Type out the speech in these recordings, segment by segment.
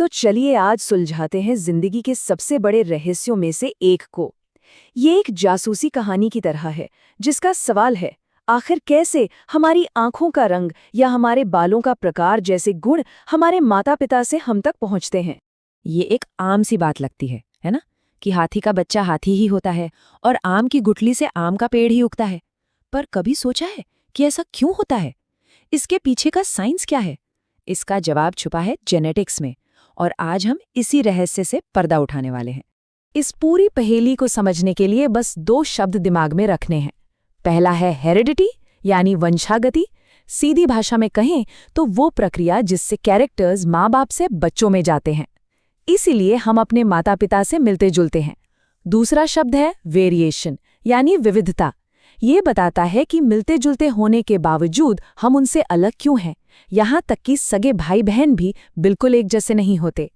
तो चलिए आज सुलझाते हैं जिंदगी के सबसे बड़े रहस्यों में से एक को। ये एक जासूसी कहानी की तरह है, जिसका सवाल है आखिर कैसे हमारी आंखों का रंग या हमारे बालों का प्रकार जैसे गुण हमारे माता पिता से हम तक पहुंचते हैं। ये एक आम सी बात लगती है ना, कि हाथी का बच्चा हाथी ही होता है और आम की गुठली से आम का पेड़ ही उगता है। पर कभी सोचा है कि ऐसा क्यों होता है? इसके पीछे का साइंस क्या है? इसका जवाब छुपा है जेनेटिक्स में, और आज हम इसी रहस्य से पर्दा उठाने वाले हैं। इस पूरी पहेली को समझने के लिए बस दो शब्द दिमाग में रखने हैं। पहला है हेरिडिटी, यानी वंशागति। सीधी भाषा में कहें तो वो प्रक्रिया जिससे कैरेक्टर्स माँ बाप से बच्चों में जाते हैं, इसीलिए हम अपने माता पिता से मिलते जुलते हैं। दूसरा शब्द है वेरिएशन, यानी विविधता। ये बताता है कि मिलते जुलते होने के बावजूद हम उनसे अलग क्यों हैं, यहाँ तक कि सगे भाई बहन भी बिल्कुल एक जैसे नहीं होते।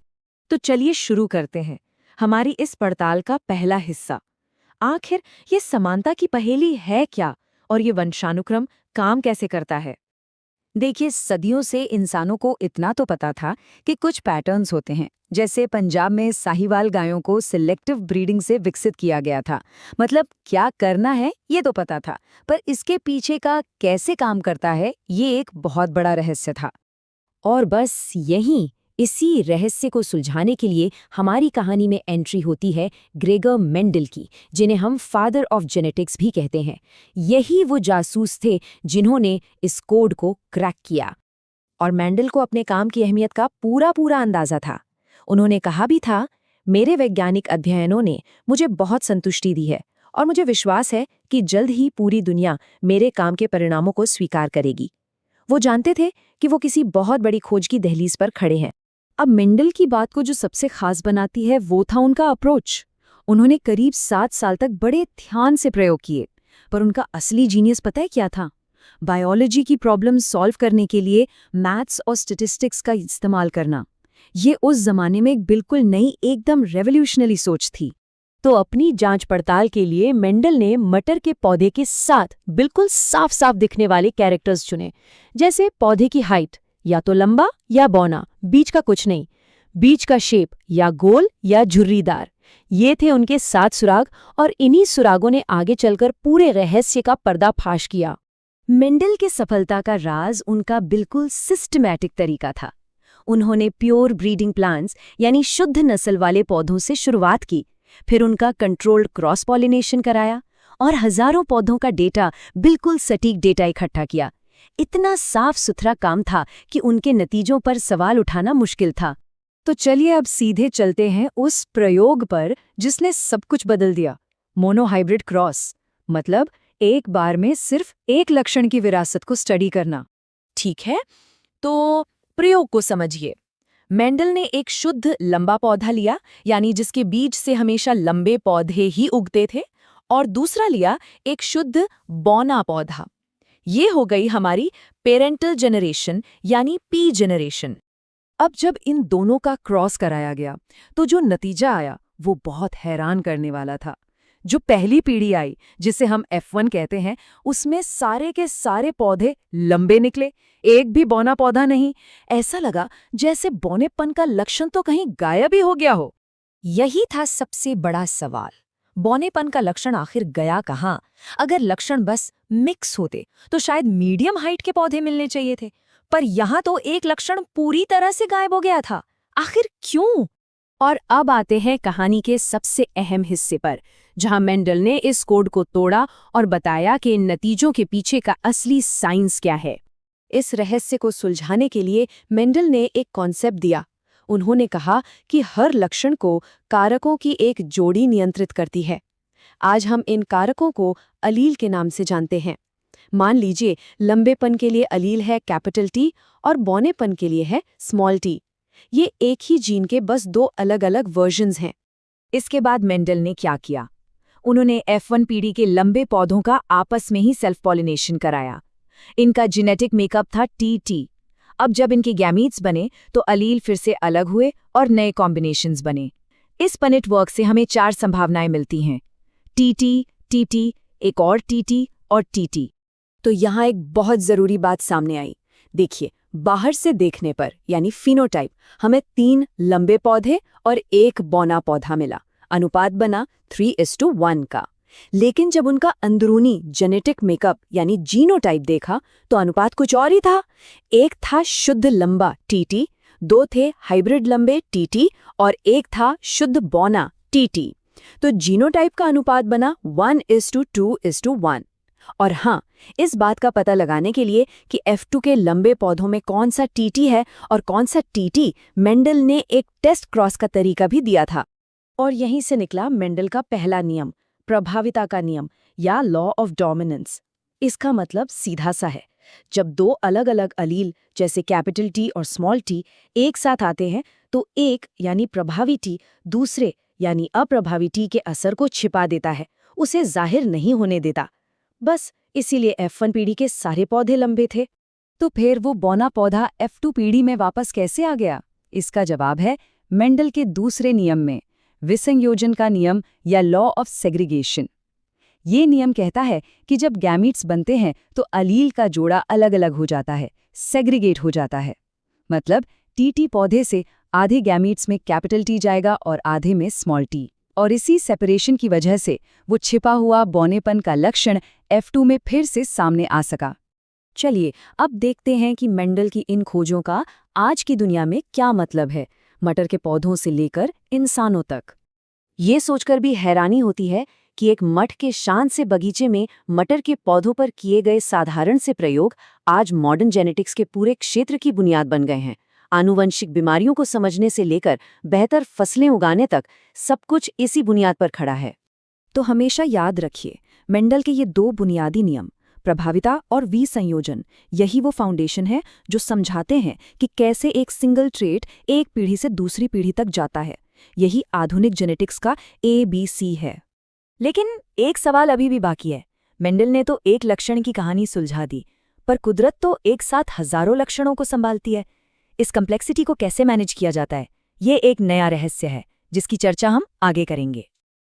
तो चलिए शुरू करते हैं हमारी इस पड़ताल का पहला हिस्सा। आखिर ये समानता की पहेली है क्या, और ये वंशानुक्रम काम कैसे करता है? देखिए, सदियों से इंसानों को इतना तो पता था कि कुछ पैटर्न्स होते हैं। जैसे पंजाब में साहिवाल गायों को सिलेक्टिव ब्रीडिंग से विकसित किया गया था। मतलब क्या करना है ये तो पता था, पर इसके पीछे का कैसे काम करता है ये एक बहुत बड़ा रहस्य था। और बस इसी रहस्य को सुलझाने के लिए हमारी कहानी में एंट्री होती है ग्रेगर मेंडल की, जिन्हें हम फादर ऑफ जेनेटिक्स भी कहते हैं। यही वो जासूस थे जिन्होंने इस कोड को क्रैक किया। और मेंडल को अपने काम की अहमियत का पूरा अंदाजा था। उन्होंने कहा भी था, मेरे वैज्ञानिक अध्ययनों ने मुझे बहुत संतुष्टि दी है और मुझे विश्वास है कि जल्द ही पूरी दुनिया मेरे काम के परिणामों को स्वीकार करेगी। वो जानते थे कि वो किसी बहुत बड़ी खोज की दहलीज पर खड़े हैं। अब मेंडल की बात को जो सबसे खास बनाती है वो था उनका अप्रोच। उन्होंने करीब 7 साल तक बड़े ध्यान से प्रयोग किए, पर उनका असली जीनियस पता है क्या था? बायोलॉजी की प्रॉब्लम सॉल्व करने के लिए मैथ्स और स्टैटिस्टिक्स का इस्तेमाल करना। ये उस जमाने में एक बिल्कुल नई, एकदम रेवोल्यूशनरी सोच थी। तो अपनी जांच पड़ताल के लिए मेंडल ने मटर के पौधे के साथ बिल्कुल साफ साफ दिखने वाले कैरेक्टर्स चुने। जैसे पौधे की हाइट, या तो लंबा या बौना, बीच का कुछ नहीं। बीच का शेप, या गोल या झुर्रीदार। ये थे उनके 7 सुराग, और इन्हीं सुरागों ने आगे चलकर पूरे रहस्य का पर्दाफाश किया। मेंडल के सफलता का राज उनका बिल्कुल सिस्टमैटिक तरीका था। उन्होंने प्योर ब्रीडिंग प्लांट्स, यानी शुद्ध नस्ल वाले पौधों से शुरुआत की, फिर उनका कंट्रोल्ड क्रॉस पॉलिनेशन कराया और हजारों पौधों का डेटा, बिल्कुल सटीक डेटा इकट्ठा किया। इतना साफ सुथरा काम था कि उनके नतीजों पर सवाल उठाना मुश्किल था। तो चलिए अब सीधे चलते हैं उस प्रयोग पर जिसने सब कुछ बदल दिया, मोनोहाइब्रिड क्रॉस। मतलब एक बार में सिर्फ एक लक्षण की विरासत को स्टडी करना। ठीक है, तो प्रयोग को समझिए। मेंडल ने एक शुद्ध लंबा पौधा लिया, यानी जिसके बीज से हमेशा लंबे पौधे ही उगते थे, और दूसरा लिया एक शुद्ध बौना पौधा। ये हो गई हमारी पेरेंटल जनरेशन, यानी पी जनरेशन। अब जब इन दोनों का क्रॉस कराया गया तो जो नतीजा आया वो बहुत हैरान करने वाला था। जो पहली पीढ़ी आई, जिसे हम F1 कहते हैं, उसमें सारे के सारे पौधे लंबे निकले, एक भी बौना पौधा नहीं। ऐसा लगा जैसे बौनेपन का लक्षण तो कहीं गायब ही हो गया हो। यही था सबसे बड़ा सवाल, बौनेपन का लक्षण आखिर गया कहाँ? अगर लक्षण बस मिक्स होते तो शायद मीडियम हाइट के पौधे मिलने चाहिए थे, पर यहाँ तो एक लक्षण पूरी तरह से गायब हो गया था। आखिर क्यों? और अब आते हैं कहानी के सबसे अहम हिस्से पर, जहां मेंडल ने इस कोड को तोड़ा और बताया कि इन नतीजों के पीछे का असली साइंस क्या है। इस रहस्य को सुलझाने के लिए मेंडल ने एक कॉन्सेप्ट दिया। उन्होंने कहा कि हर लक्षण को कारकों की एक जोड़ी नियंत्रित करती है। आज हम इन कारकों को अलील के नाम से जानते हैं। मान लीजिए लंबेपन के लिए अलील है कैपिटल T और बौनेपन के लिए है स्मॉल t। ये एक ही जीन के बस 2 अलग-अलग वर्जन्स हैं। इसके बाद मेंडल ने क्या किया? उन्होंने F1 पीढ़ी के लंबे पौधों का आपस में ही सेल्फ पॉलिनेशन कराया। इनका जेनेटिक मेकअप था TT। अब जब इनके गैमीट्स बने तो अलील फिर से अलग हुए और नए कॉम्बिनेशंस बने। इस पनेट वर्क से हमें 4 संभावनाएं मिलती हैं, TT, TT, एक और TT और TT। तो यहाँ एक बहुत ज़रूरी बात सामने आई। देखिए, बाहर से देखने पर यानी फिनोटाइप हमें 3 लंबे पौधे और 1 बौना पौधा मिला। अनुपात बना 3:1 का। लेकिन जब उनका अंदरूनी जेनेटिक मेकअप यानी जीनोटाइप देखा तो अनुपात कुछ और ही था। एक था शुद्ध लंबा टीटी, 2 थे हाइब्रिड लंबे टीटी और 1 था शुद्ध बौना टीटी। तो जीनोटाइप का अनुपात बना 1:2:1। और हाँ, इस बात का पता लगाने के लिए कि F2 के लंबे पौधों में कौन सा टीटी है और कौन सा टीटी, मेंडल ने एक टेस्ट क्रॉस का तरीका भी दिया था। और यहीं से निकला मेंडल का पहला नियम, प्रभाविता का नियम या लॉ ऑफ डोमिनेंस। इसका मतलब सीधा सा है, जब 2 अलग अलग अलील जैसे कैपिटल टी और स्मॉल टी एक साथ आते हैं तो एक यानी प्रभावी टी दूसरे यानी अप्रभावी टी के असर को छिपा देता है, उसे जाहिर नहीं होने देता। बस इसीलिए F1 पीढ़ी के सारे पौधे लंबे थे। तो फिर वो बौना पौधा F2 पीढ़ी में वापस कैसे आ गया? इसका जवाब है मेंडल के दूसरे नियम में, विसंयोजन का नियम या लॉ ऑफ सेग्रीगेशन। ये नियम कहता है कि जब गैमीट्स बनते हैं तो अलील का जोड़ा अलग अलग हो जाता है, सेग्रीगेट हो जाता है। मतलब टीटी पौधे से आधे गैमीट्स में कैपिटल टी जाएगा और आधे में स्मॉल टी, और इसी सेपरेशन की वजह से वो छिपा हुआ बौनेपन का लक्षण F2 में फिर से सामने आ सका। चलिए अब देखते हैं कि मेंडल की इन खोजों का आज की दुनिया में क्या मतलब है, मटर के पौधों से लेकर इंसानों तक। ये सोचकर भी हैरानी होती है कि एक मठ के शान से बगीचे में मटर के पौधों पर किए गए साधारण से प्रयोग आज मॉडर्न जेनेटिक्स के पूरे क्षेत्र की बुनियाद बन गए हैं। आनुवंशिक बीमारियों को समझने से लेकर बेहतर फसलें उगाने तक सब कुछ इसी बुनियाद पर खड़ा है। तो हमेशा याद रखिए, मेंडल के ये 2 बुनियादी नियम, प्रभाविता और विसंयोजन, यही वो फाउंडेशन है जो समझाते हैं कि कैसे एक सिंगल ट्रेट एक पीढ़ी से दूसरी पीढ़ी तक जाता है। यही आधुनिक जेनेटिक्स का ABC है। लेकिन एक सवाल अभी भी बाकी है। मेंडल ने तो एक लक्षण की कहानी सुलझा दी, पर कुदरत तो एक साथ हजारों लक्षणों को संभालती है। इस कम्प्लेक्सिटी को कैसे मैनेज किया जाता है, ये एक नया रहस्य है जिसकी चर्चा हम आगे करेंगे।